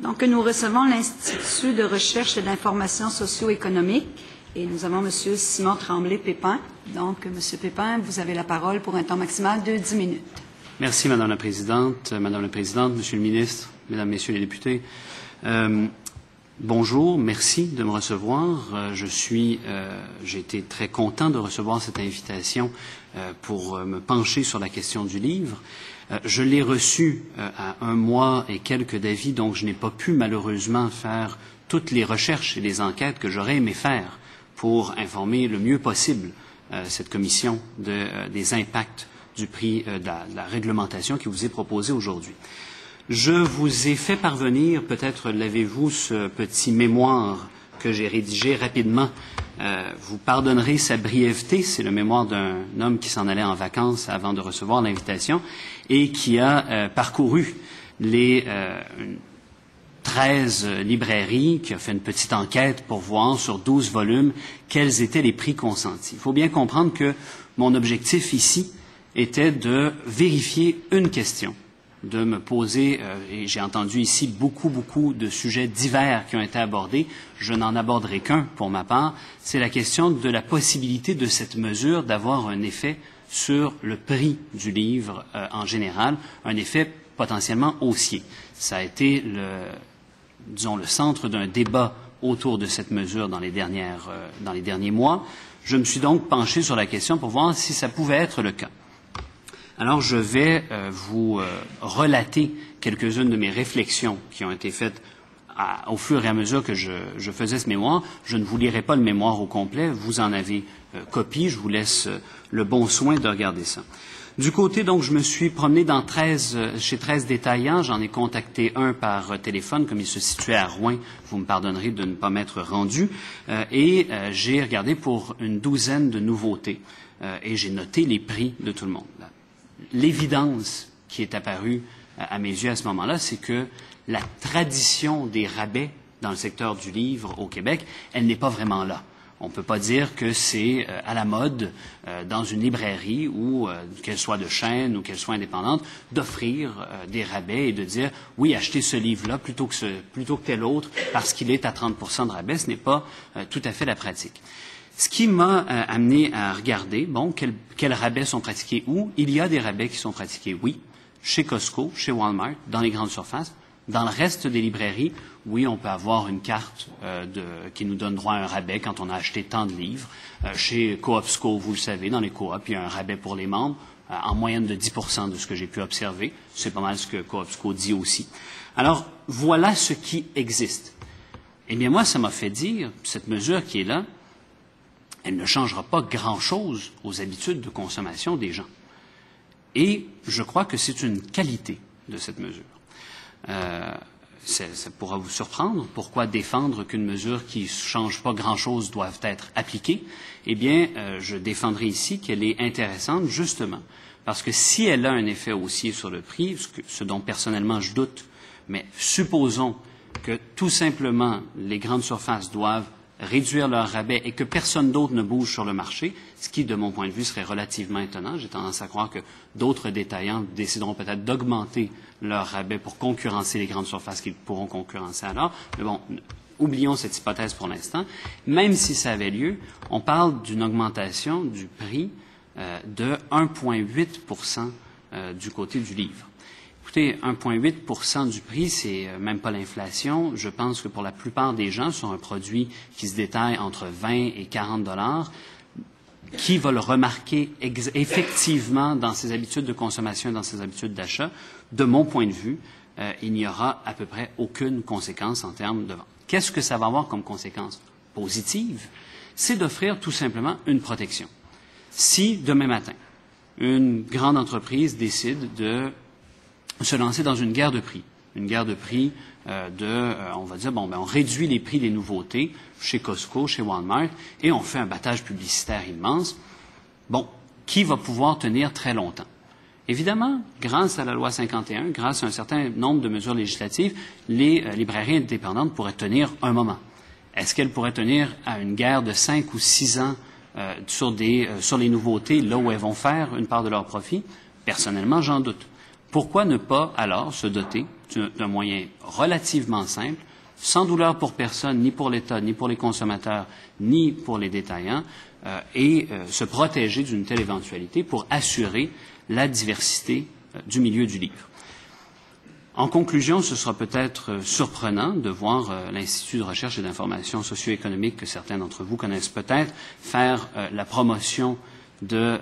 Donc, nous recevons l'Institut de recherche et d'information socio-économique et nous avons M. Simon Tremblay-Pépin. Donc, M. Pépin, vous avez la parole pour un temps maximal de 10 minutes. Merci, Madame la Présidente. Madame la Présidente, Monsieur le Ministre, Mesdames, Messieurs les députés. Bonjour, merci de me recevoir. J'ai été très content de recevoir cette invitation pour me pencher sur la question du livre. Je l'ai reçu à 1 mois et quelques d'avis, donc je n'ai pas pu malheureusement faire toutes les recherches et les enquêtes que j'aurais aimé faire pour informer le mieux possible cette commission des impacts du prix de la réglementation qui vous est proposée aujourd'hui. Je vous ai fait parvenir, peut-être l'avez-vous, ce petit mémoire que j'ai rédigé rapidement. Vous pardonnerez sa brièveté, c'est le mémoire d'un homme qui s'en allait en vacances avant de recevoir l'invitation et qui a parcouru les 13 librairies, qui a fait une petite enquête pour voir sur 12 volumes quels étaient les prix consentis. Il faut bien comprendre que mon objectif ici était de vérifier une question, de me poser, et j'ai entendu ici beaucoup de sujets divers qui ont été abordés. Je n'en aborderai qu'un pour ma part. C'est la question de la possibilité de cette mesure d'avoir un effet sur le prix du livre en général, un effet potentiellement haussier. Ça a été le centre d'un débat autour de cette mesure dans les derniers mois. Je me suis donc penché sur la question pour voir si ça pouvait être le cas. Alors, je vais vous relater quelques-unes de mes réflexions qui ont été faites au fur et à mesure que je faisais ce mémoire. Je ne vous lirai pas le mémoire au complet. Vous en avez copie. Je vous laisse le bon soin de regarder ça. Du côté, donc, je me suis promené chez 13 détaillants. J'en ai contacté un par téléphone, comme il se situait à Rouen. Vous me pardonnerez de ne pas m'être rendu. Et j'ai regardé pour une douzaine de nouveautés. Et j'ai noté les prix de tout le monde. L'évidence qui est apparue à mes yeux à ce moment-là, c'est que la tradition des rabais dans le secteur du livre au Québec, elle n'est pas vraiment là. On ne peut pas dire que c'est à la mode dans une librairie ou qu'elle soit de chaîne ou qu'elle soit indépendante, d'offrir des rabais et de dire oui, achetez ce livre-là plutôt que tel autre parce qu'il est à 30% de rabais. Ce n'est pas tout à fait la pratique. Ce qui m'a amené à regarder, bon, quels rabais sont pratiqués où? Il y a des rabais qui sont pratiqués, oui, chez Costco, chez Walmart, dans les grandes surfaces. Dans le reste des librairies, oui, on peut avoir une carte qui nous donne droit à un rabais quand on a acheté tant de livres. Chez Coopsco, vous le savez, dans les coops, il y a un rabais pour les membres, en moyenne de 10% de ce que j'ai pu observer. C'est pas mal ce que Coopsco dit aussi. Alors, voilà ce qui existe. Eh bien, moi, ça m'a fait dire, cette mesure qui est là, elle ne changera pas grand-chose aux habitudes de consommation des gens. Et je crois que c'est une qualité de cette mesure. Ça pourra vous surprendre. Pourquoi défendre qu'une mesure qui ne change pas grand-chose doit être appliquée? Eh bien, je défendrai ici qu'elle est intéressante justement parce que si elle a un effet haussier sur le prix, ce dont personnellement je doute, mais supposons que tout simplement les grandes surfaces doivent réduire leur rabais et que personne d'autre ne bouge sur le marché, ce qui, de mon point de vue, serait relativement étonnant. J'ai tendance à croire que d'autres détaillants décideront peut-être d'augmenter leur rabais pour concurrencer les grandes surfaces qu'ils pourront concurrencer alors. Mais bon, oublions cette hypothèse pour l'instant. Même si ça avait lieu, on parle d'une augmentation du prix de 1,8% du côté du livre. Écoutez, 1,8% du prix, c'est même pas l'inflation. Je pense que pour la plupart des gens, sur un produit qui se détaille entre 20 et 40 $, qui va le remarquer effectivement dans ses habitudes de consommation et dans ses habitudes d'achat, de mon point de vue, il n'y aura à peu près aucune conséquence en termes de vente. Qu'est-ce que ça va avoir comme conséquence positive? C'est d'offrir tout simplement une protection. Si, demain matin, une grande entreprise décide de se lancer dans une guerre de prix. Une guerre de prix on va dire, on réduit les prix des nouveautés chez Costco, chez Walmart, et on fait un battage publicitaire immense. Bon, qui va pouvoir tenir très longtemps? Évidemment, grâce à la loi 51, grâce à un certain nombre de mesures législatives, les librairies indépendantes pourraient tenir un moment. Est-ce qu'elles pourraient tenir à une guerre de 5 ou 6 ans sur les nouveautés, là où elles vont faire une part de leur profit? Personnellement, j'en doute. Pourquoi ne pas alors se doter d'un moyen relativement simple, sans douleur pour personne, ni pour l'État, ni pour les consommateurs, ni pour les détaillants, et se protéger d'une telle éventualité pour assurer la diversité du milieu du livre. En conclusion, ce sera peut-être surprenant de voir l'Institut de recherche et d'information socio-économique, que certains d'entre vous connaissent peut-être, faire la promotion de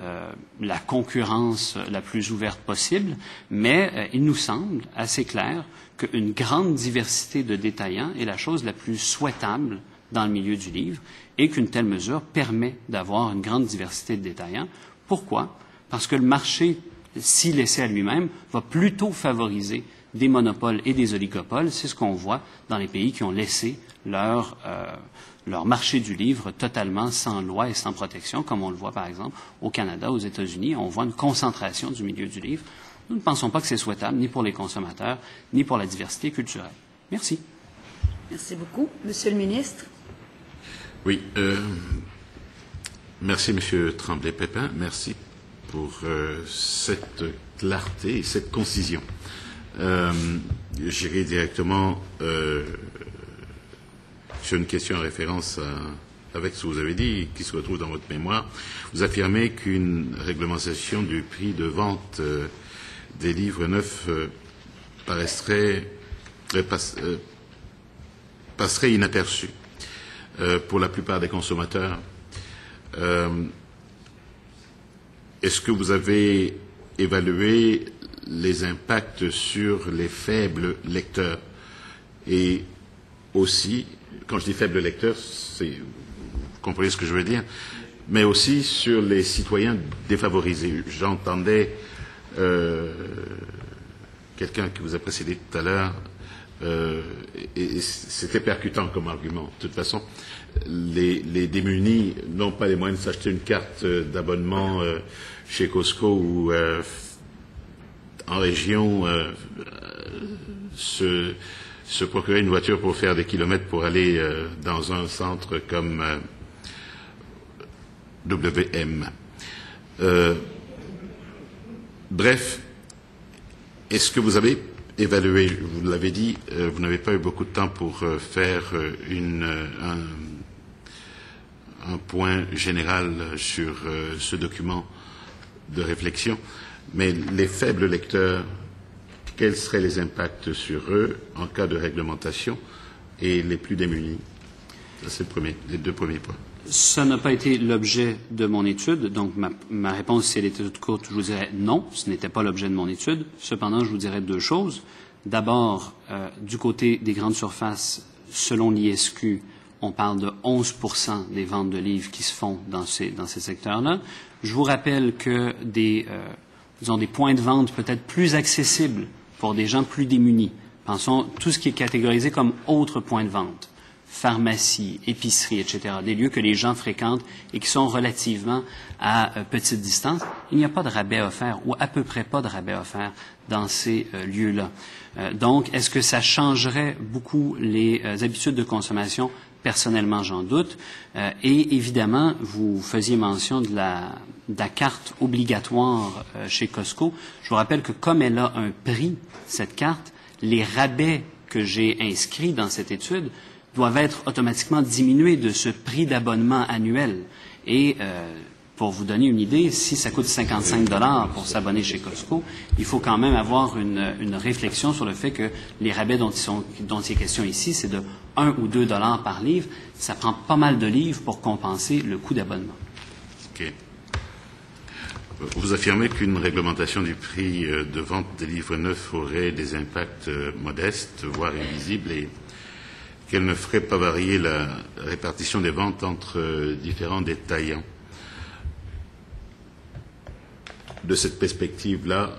la concurrence la plus ouverte possible, mais il nous semble assez clair qu'une grande diversité de détaillants est la chose la plus souhaitable dans le milieu du livre et qu'une telle mesure permet d'avoir une grande diversité de détaillants. Pourquoi? Parce que le marché, si laissé à lui-même, va plutôt favoriser des monopoles et des oligopoles. C'est ce qu'on voit dans les pays qui ont laissé leur marché du livre totalement sans loi et sans protection, comme on le voit par exemple au Canada, aux États-Unis. On voit une concentration du milieu du livre. Nous ne pensons pas que c'est souhaitable, ni pour les consommateurs, ni pour la diversité culturelle. Merci. Merci beaucoup. Monsieur le ministre. Oui. Merci, M. Tremblay-Pépin. Merci pour cette clarté et cette concision. J'irai directement sur une question en référence avec ce que vous avez dit, qui se retrouve dans votre mémoire. Vous affirmez qu'une réglementation du prix de vente des livres neufs passerait inaperçue pour la plupart des consommateurs. Est-ce que vous avez évalué les impacts sur les faibles lecteurs? Et aussi, quand je dis faibles lecteurs, vous comprenez ce que je veux dire, mais aussi sur les citoyens défavorisés. J'entendais quelqu'un qui vous a précédé tout à l'heure, et c'était percutant comme argument. De toute façon, les démunis n'ont pas les moyens de s'acheter une carte d'abonnement chez Costco ou en région se procurer une voiture pour faire des kilomètres pour aller dans un centre comme WM. Bref, est-ce que vous avez évalué, vous l'avez dit, vous n'avez pas eu beaucoup de temps pour faire un point général sur ce document de réflexion, mais les faibles lecteurs, quels seraient les impacts sur eux en cas de réglementation, et les plus démunis? C'est les deux premiers points. Ça n'a pas été l'objet de mon étude, donc ma réponse, si elle était toute courte, je vous dirais non, ce n'était pas l'objet de mon étude. Cependant, je vous dirais deux choses. D'abord, du côté des grandes surfaces, selon l'ISQ, on parle de 11% des ventes de livres qui se font dans ces secteurs-là. Je vous rappelle que disons des points de vente peut-être plus accessibles pour des gens plus démunis. Pensons tout ce qui est catégorisé comme autres points de vente. Pharmacie, épicerie, etc., des lieux que les gens fréquentent et qui sont relativement à petite distance, il n'y a pas de rabais offert ou à peu près pas de rabais offert dans ces lieux-là. Donc, est-ce que ça changerait beaucoup les habitudes de consommation? Personnellement, j'en doute. Et évidemment, vous faisiez mention de la carte obligatoire chez Costco. Je vous rappelle que comme elle a un prix, cette carte, les rabais que j'ai inscrits dans cette étude doivent être automatiquement diminués de ce prix d'abonnement annuel. Et pour vous donner une idée, si ça coûte 55 $ pour s'abonner chez Costco, il faut quand même avoir une réflexion sur le fait que les rabais dont il est question ici, c'est de 1 ou 2 $ par livre. Ça prend pas mal de livres pour compenser le coût d'abonnement. OK. Vous affirmez qu'une réglementation du prix de vente des livres neufs aurait des impacts modestes, voire invisibles, et qu'elle ne ferait pas varier la répartition des ventes entre différents détaillants. De cette perspective-là,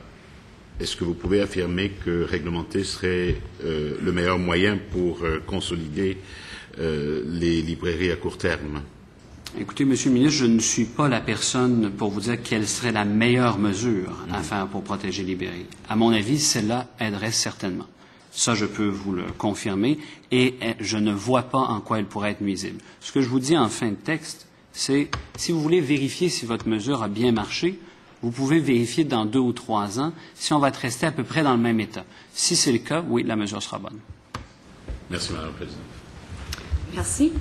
est-ce que vous pouvez affirmer que réglementer serait le meilleur moyen pour consolider les librairies à court terme? Écoutez, Monsieur le ministre, je ne suis pas la personne pour vous dire quelle serait la meilleure mesure à faire pour protéger les librairies. À mon avis, celle-là aiderait certainement. Ça, je peux vous le confirmer, et je ne vois pas en quoi elle pourrait être nuisible. Ce que je vous dis en fin de texte, c'est, si vous voulez vérifier si votre mesure a bien marché, Vous pouvez vérifier dans 2 ou 3 ans si on va être resté à peu près dans le même état. Si c'est le cas, oui, la mesure sera bonne. Merci, Madame la Présidente. Merci.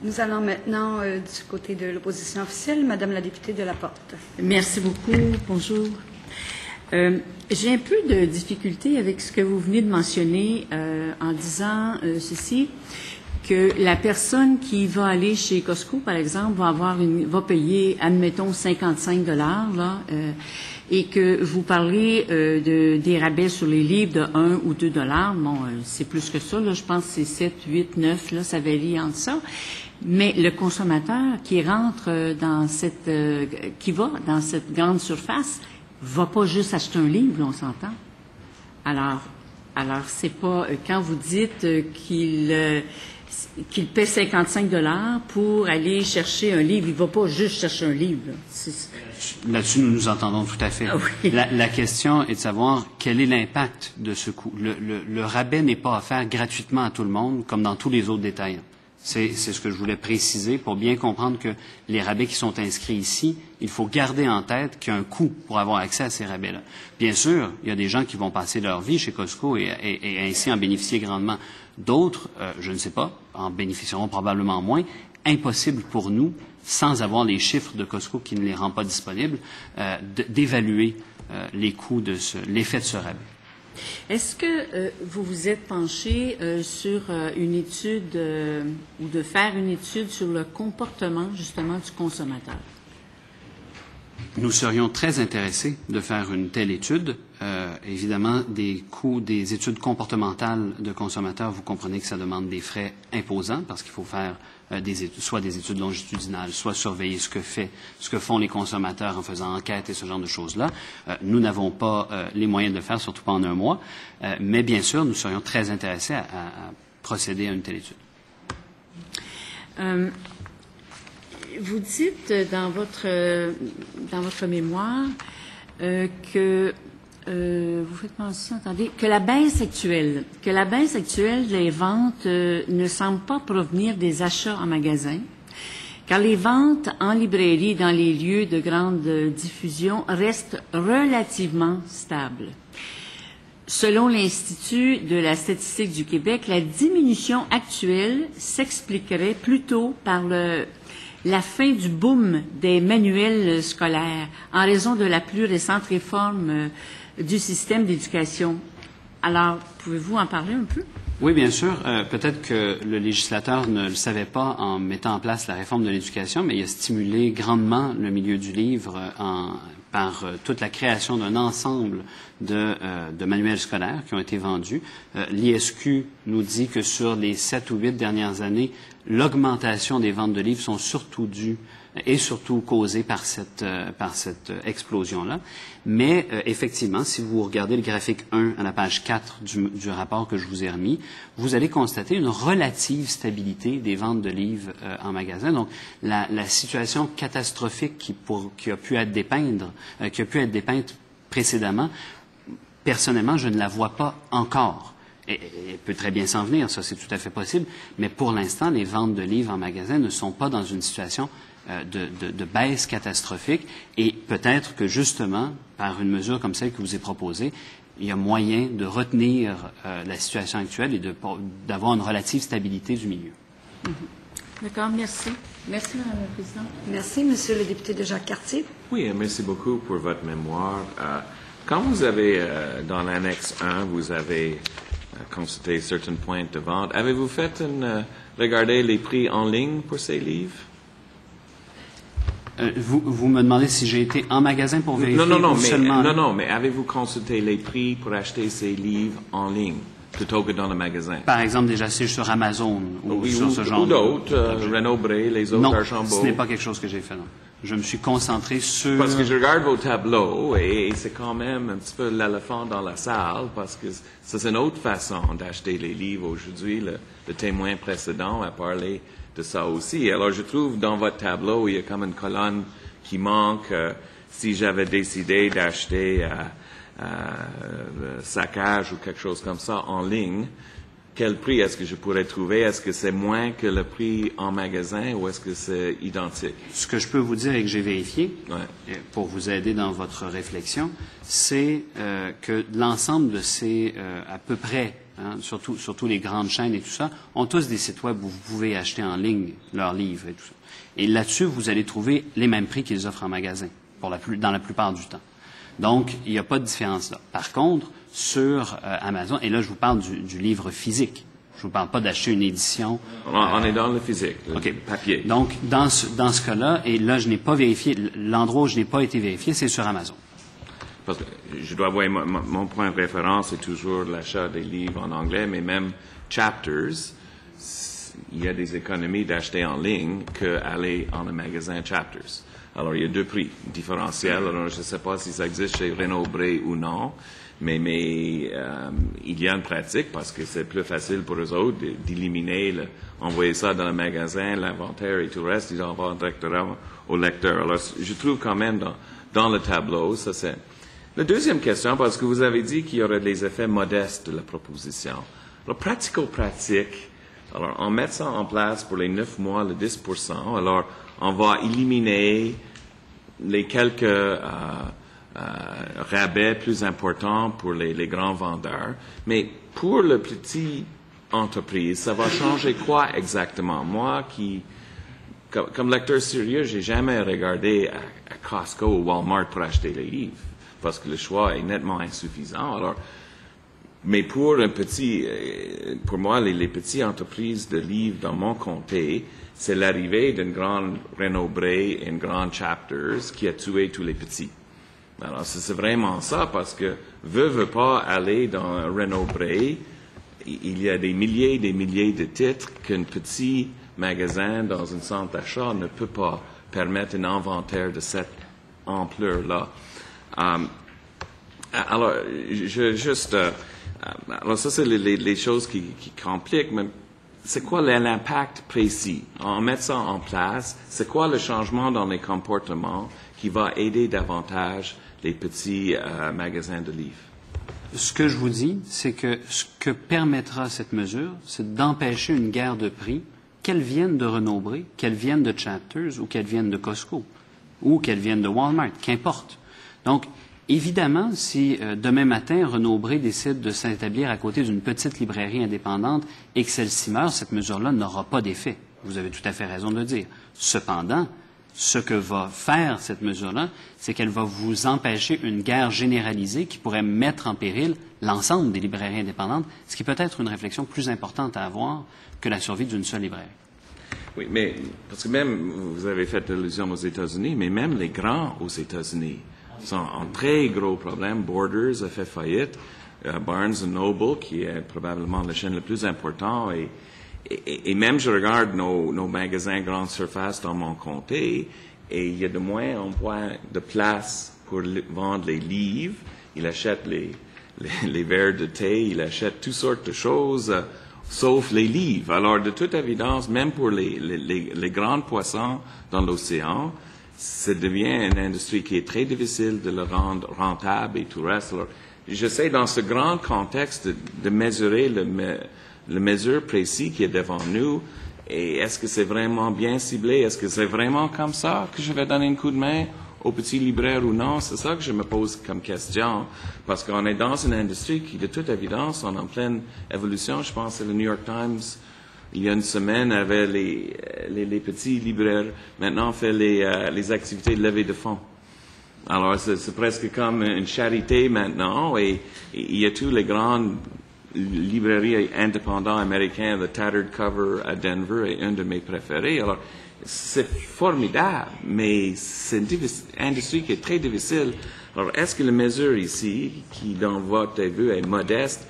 Nous allons maintenant du côté de l'opposition officielle. Madame la députée de la Porte. Merci beaucoup. Bonjour. J'ai un peu de difficulté avec ce que vous venez de mentionner en disant ceci, que la personne qui va aller chez Costco, par exemple, va payer, admettons, 55 $ là, et que vous parlez des rabais sur les livres de 1 ou 2 $. Bon, c'est plus que ça, là, je pense que c'est 7, 8, 9, là, ça varie entre ça. Mais le consommateur qui rentre qui va dans cette grande surface, va pas juste acheter un livre, là, on s'entend. Alors, c'est pas quand vous dites qu'il paie 55 $ pour aller chercher un livre, il va pas juste chercher un livre. Là-dessus, nous nous entendons tout à fait. Ah oui. La question est de savoir quel est l'impact de ce coût. Le rabais n'est pas offert gratuitement à tout le monde, comme dans tous les autres détaillants. C'est ce que je voulais préciser pour bien comprendre que les rabais qui sont inscrits ici, il faut garder en tête qu'il y a un coût pour avoir accès à ces rabais-là. Bien sûr, il y a des gens qui vont passer leur vie chez Costco et ainsi en bénéficier grandement. D'autres, je ne sais pas, en bénéficieront probablement moins. Impossible pour nous, sans avoir les chiffres de Costco qui ne les rend pas disponibles, d'évaluer les coûts l'effet de ce rabais. Est-ce que vous vous êtes penché sur une étude ou de faire une étude sur le comportement justement du consommateur? Nous serions très intéressés de faire une telle étude. Évidemment, des études comportementales de consommateurs, vous comprenez que ça demande des frais imposants parce qu'il faut faire soit des études longitudinales, soit surveiller ce que font les consommateurs en faisant enquête et ce genre de choses-là. Nous n'avons pas les moyens de le faire, surtout pas en un mois. Mais bien sûr, nous serions très intéressés à procéder à une telle étude. Vous dites dans votre mémoire que vous faites mention, attendez, que la baisse actuelle des ventes ne semble pas provenir des achats en magasin, car les ventes en librairie dans les lieux de grande diffusion restent relativement stables. Selon l'Institut de la statistique du Québec, la diminution actuelle s'expliquerait plutôt par la fin du boom des manuels scolaires en raison de la plus récente réforme du système d'éducation. Alors, pouvez-vous en parler un peu? Oui, bien sûr. Peut-être que le législateur ne le savait pas en mettant en place la réforme de l'éducation, mais il a stimulé grandement le milieu du livre par toute la création d'un ensemble de manuels scolaires qui ont été vendus. L'ISQ nous dit que sur les 7 ou 8 dernières années, l'augmentation des ventes de livres sont surtout dues et surtout causée par cette explosion-là. Mais effectivement, si vous regardez le graphique 1 à la page 4 du rapport que je vous ai remis, vous allez constater une relative stabilité des ventes de livres en magasin. Donc, la situation catastrophique qui a pu être dépeinte précédemment, personnellement, je ne la vois pas encore. Elle peut très bien s'en venir, ça c'est tout à fait possible, mais pour l'instant, les ventes de livres en magasin ne sont pas dans une situation de baisse catastrophique et peut-être que justement, par une mesure comme celle que vous ai proposée, il y a moyen de retenir la situation actuelle et d'avoir une relative stabilité du milieu. D'accord, merci. Merci, Mme la Présidente. Merci, Monsieur le député de Jacques-Cartier. Oui, merci beaucoup pour votre mémoire. Quand vous avez, dans l'annexe 1, vous avez constaté certains points de vente, avez-vous fait regarder les prix en ligne pour ces livres? Vous me demandez si j'ai été en magasin pour vérifier seulement... Non, mais avez-vous consulté les prix pour acheter ces livres en ligne plutôt que dans le magasin? Par exemple, déjà sur Amazon ou sur ce genre ou d'autres, Renaud Bré, les autres Archambault. Non, ce n'est pas quelque chose que j'ai fait, non. Je me suis concentré sur... Parce que je regarde vos tableaux et c'est quand même un petit peu l'éléphant dans la salle parce que c'est une autre façon d'acheter les livres aujourd'hui. Le témoin précédent a parlé de ça aussi. Alors, je trouve dans votre tableau, il y a comme une colonne qui manque. Si j'avais décidé d'acheter saccage ou quelque chose comme ça en ligne, quel prix est-ce que je pourrais trouver? Est-ce que c'est moins que le prix en magasin ou est-ce que c'est identique? Ce que je peux vous dire et que j'ai vérifié, Ouais. pour vous aider dans votre réflexion, c'est que l'ensemble de ces, à peu près, surtout les grandes chaînes et tout ça, ont tous des sites web où vous pouvez acheter en ligne leurs livres et tout ça. Et là-dessus, vous allez trouver les mêmes prix qu'ils offrent en magasin, dans la plupart du temps. Donc, il n'y a pas de différence là. Par contre, sur Amazon, et là, je vous parle du livre physique. Je vous parle pas d'acheter une édition. On est dans le physique, le papier. Donc, dans ce cas-là, et là, je n'ai pas vérifié, l'endroit où je n'ai pas été vérifié, c'est sur Amazon. Parce que je dois avouer, mon point de référence est toujours l'achat des livres en anglais, mais même Chapters, il y a des économies d'acheter en ligne qu'aller en un magasin Chapters. Alors, il y a deux prix différentiels. Alors, je ne sais pas si ça existe chez Renaud-Bré ou non, mais il y a une pratique parce que c'est plus facile pour eux autres d'éliminer, envoyer ça dans le magasin, l'inventaire et tout le reste, ils envoient directement au lecteur. Alors, je trouve quand même dans le tableau, ça c'est... La deuxième question, parce que vous avez dit qu'il y aurait des effets modestes de la proposition. Alors, pratico-pratique, alors, on met ça en place pour les 9 mois, le 10%, alors, on va éliminer les quelques rabais plus importants pour les grands vendeurs. Mais pour le petit entreprise, ça va changer quoi exactement? Moi, comme lecteur sérieux, j'ai jamais regardé à Costco ou Walmart pour acheter les livres, parce que le choix est nettement insuffisant. Alors, mais pour moi, les petites entreprises de livres dans mon comté, c'est l'arrivée d'une grande Renaud-Bré et une grande Chapters qui a tué tous les petits. Alors, c'est vraiment ça, parce que veut pas aller dans un Renaud-Bré, il y a des milliers de titres qu'un petit magasin dans un centre d'achat ne peut pas permettre un inventaire de cette ampleur-là. Alors, alors ça, c'est les choses qui compliquent, mais c'est quoi l'impact précis? En mettant ça en place, c'est quoi le changement dans les comportements qui va aider davantage les petits magasins de livres? Ce que je vous dis, c'est que ce que permettra cette mesure, c'est d'empêcher une guerre de prix, qu'elle vienne de Renaud-Bré, qu'elle vienne de Chapters ou qu'elle vienne de Costco ou qu'elle vienne de Walmart, qu'importe. Donc, évidemment, si demain matin, Renaud-Bré décide de s'établir à côté d'une petite librairie indépendante et que celle-ci meurt, cette mesure-là n'aura pas d'effet. Vous avez tout à fait raison de le dire. Cependant, ce que va faire cette mesure-là, c'est qu'elle va vous empêcher une guerre généralisée qui pourrait mettre en péril l'ensemble des librairies indépendantes, ce qui peut être une réflexion plus importante à avoir que la survie d'une seule librairie. Oui, mais parce que même, vous avez fait allusion aux États-Unis, mais même les grands aux États-Unis sont en très gros problème. Borders a fait faillite, Barnes & Noble, qui est probablement la chaîne la plus importante, et même je regarde nos magasins grande surface dans mon comté, et il y a de moins en moins de place pour vendre les livres. Il achète les verres de thé, il achète toutes sortes de choses, sauf les livres. Alors, de toute évidence, même pour les grands poissons dans l'océan, ça devient une industrie qui est très difficile de le rendre rentable et tout le reste. Alors, j'essaie dans ce grand contexte de mesurer le mesure précis qui est devant nous. Et est-ce que c'est vraiment bien ciblé? Est-ce que c'est vraiment comme ça que je vais donner un coup de main aux petits libraires ou non? C'est ça que je me pose comme question. Parce qu'on est dans une industrie qui, de toute évidence, est en pleine évolution. Je pense que le New York Times, il y a une semaine, avait les petits libraires. Maintenant, on fait les activités de levée de fonds. Alors, c'est presque comme une charité maintenant. Et il y a tous les grandes librairies indépendantes américaines, The Tattered Cover à Denver est un de mes préférés. Alors, c'est formidable, mais c'est une industrie qui est très difficile. Alors, est-ce que la mesure ici, qui dans votre vue est modeste,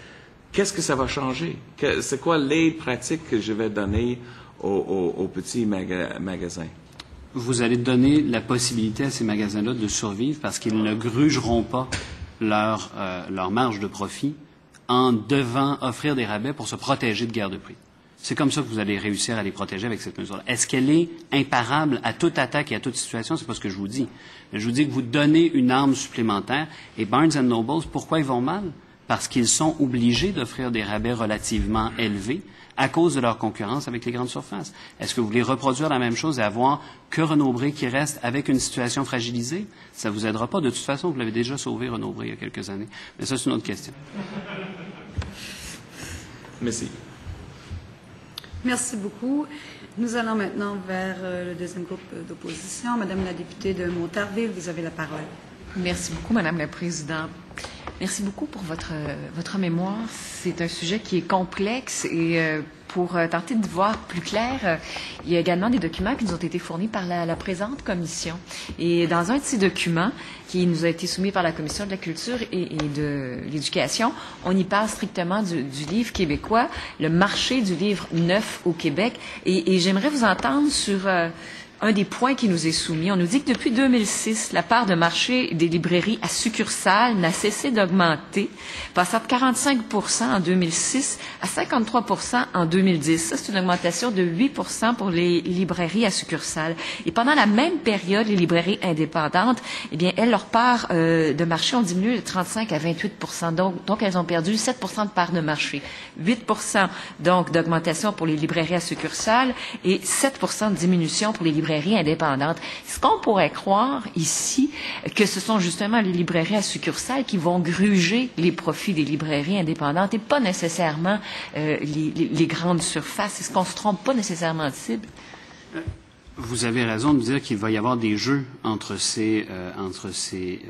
qu'est-ce que ça va changer? C'est quoi l'aide pratique que je vais donner aux petits magasins? Vous allez donner la possibilité à ces magasins-là de survivre parce qu'ils ne grugeront pas leur marge de profit en devant offrir des rabais pour se protéger de guerre de prix. C'est comme ça que vous allez réussir à les protéger avec cette mesure-là. Est-ce qu'elle est imparable à toute attaque et à toute situation? C'est pas ce que je vous dis. Je vous dis que vous donnez une arme supplémentaire. Et Barnes & Noble, pourquoi ils vont mal? parce qu'ils sont obligés d'offrir des rabais relativement élevés à cause de leur concurrence avec les grandes surfaces. Est-ce que vous voulez reproduire la même chose et avoir que Renaud-Bré qui reste avec une situation fragilisée? Ça ne vous aidera pas. De toute façon, vous l'avez déjà sauvé, Renaud-Bré, il y a quelques années. Mais ça, c'est une autre question. Merci. Merci beaucoup. Nous allons maintenant vers le deuxième groupe d'opposition. Madame la députée de Montarville, vous avez la parole. Merci beaucoup, Madame la Présidente. Merci beaucoup pour votre mémoire. C'est un sujet qui est complexe et pour tenter de voir plus clair, il y a également des documents qui nous ont été fournis par la présente commission. Et dans un de ces documents qui nous a été soumis par la Commission de la Culture et de l'Éducation, on y parle strictement du livre québécois, le marché du livre neuf au Québec. Et j'aimerais vous entendre sur un des points qui nous est soumis. On nous dit que depuis 2006, la part de marché des librairies à succursales n'a cessé d'augmenter, passant de 45 % en 2006 à 53 % en 2010. Ça, c'est une augmentation de 8 % pour les librairies à succursales. Et pendant la même période, les librairies indépendantes, eh bien, elles, leur part de marché ont diminué de 35 à 28 %. Donc, elles ont perdu 7 % de part de marché. 8 % donc d'augmentation pour les librairies à succursales et 7 % de diminution pour les librairies indépendantes. Est-ce qu'on pourrait croire ici que ce sont justement les librairies à succursales qui vont gruger les profits des librairies indépendantes et pas nécessairement les grandes surfaces? Est-ce qu'on se trompe pas nécessairement de cible? Vous avez raison de dire qu'il va y avoir des jeux entre ces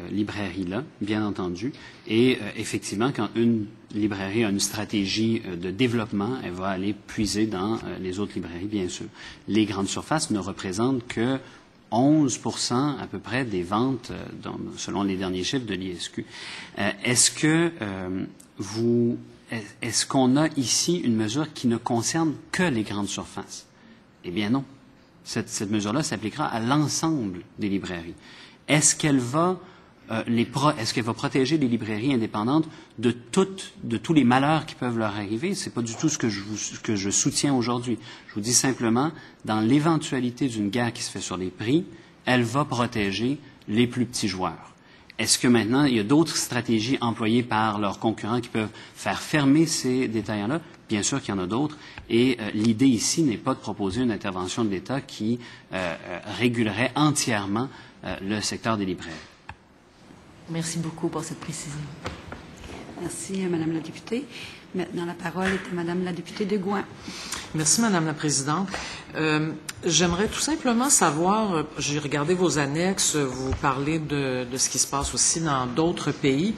librairies-là, bien entendu. Et effectivement, quand une librairie a une stratégie de développement, elle va aller puiser dans les autres librairies, bien sûr. Les grandes surfaces ne représentent que 11 % à peu près des ventes, selon les derniers chiffres de l'ISQ. Est-ce qu'on a ici une mesure qui ne concerne que les grandes surfaces? Eh bien non. Cette mesure-là s'appliquera à l'ensemble des librairies. Est-ce qu'elle va protéger les librairies indépendantes de tous les malheurs qui peuvent leur arriver? C'est pas du tout ce que je soutiens aujourd'hui. Je vous dis simplement, dans l'éventualité d'une guerre qui se fait sur les prix, elle va protéger les plus petits joueurs. Est-ce que maintenant, il y a d'autres stratégies employées par leurs concurrents qui peuvent faire fermer ces détaillants-là? Bien sûr qu'il y en a d'autres. Et l'idée ici n'est pas de proposer une intervention de l'État qui régulerait entièrement le secteur des librairies. Merci beaucoup pour cette précision. Merci, Madame la députée. Maintenant, la parole est à Madame la députée de Gouin. Merci, Madame la Présidente. J'aimerais tout simplement savoir, j'ai regardé vos annexes, vous parlez de ce qui se passe aussi dans d'autres pays.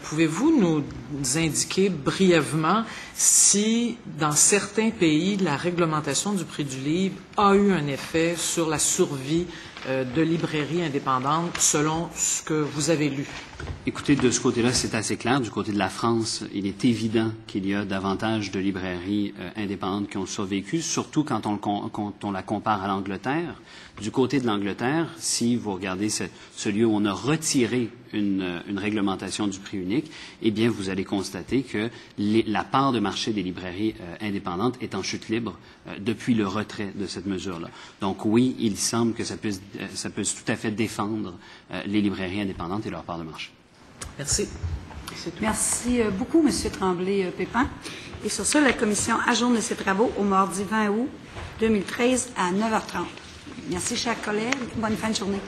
Pouvez-vous nous indiquer brièvement si, dans certains pays, la réglementation du prix du livre a eu un effet sur la survie de librairies indépendantes, selon ce que vous avez lu? Écoutez, de ce côté-là, c'est assez clair. Du côté de la France, il est évident qu'il y a davantage de librairies indépendantes qui ont survécu, surtout quand on la compare à l'Angleterre. Du côté de l'Angleterre, si vous regardez ce lieu où on a retiré une réglementation du prix unique, eh bien, vous allez constater que la part de marché des librairies indépendantes est en chute libre depuis le retrait de cette mesure-là. Donc oui, il semble que ça puisse tout à fait défendre les librairies indépendantes et leur part de marché. Merci. Merci beaucoup, M. Tremblay-Pépin. Et sur ce, la Commission ajourne ses travaux au mardi 20 août 2013 à 9h30. Merci, chers collègues. Bonne fin de journée.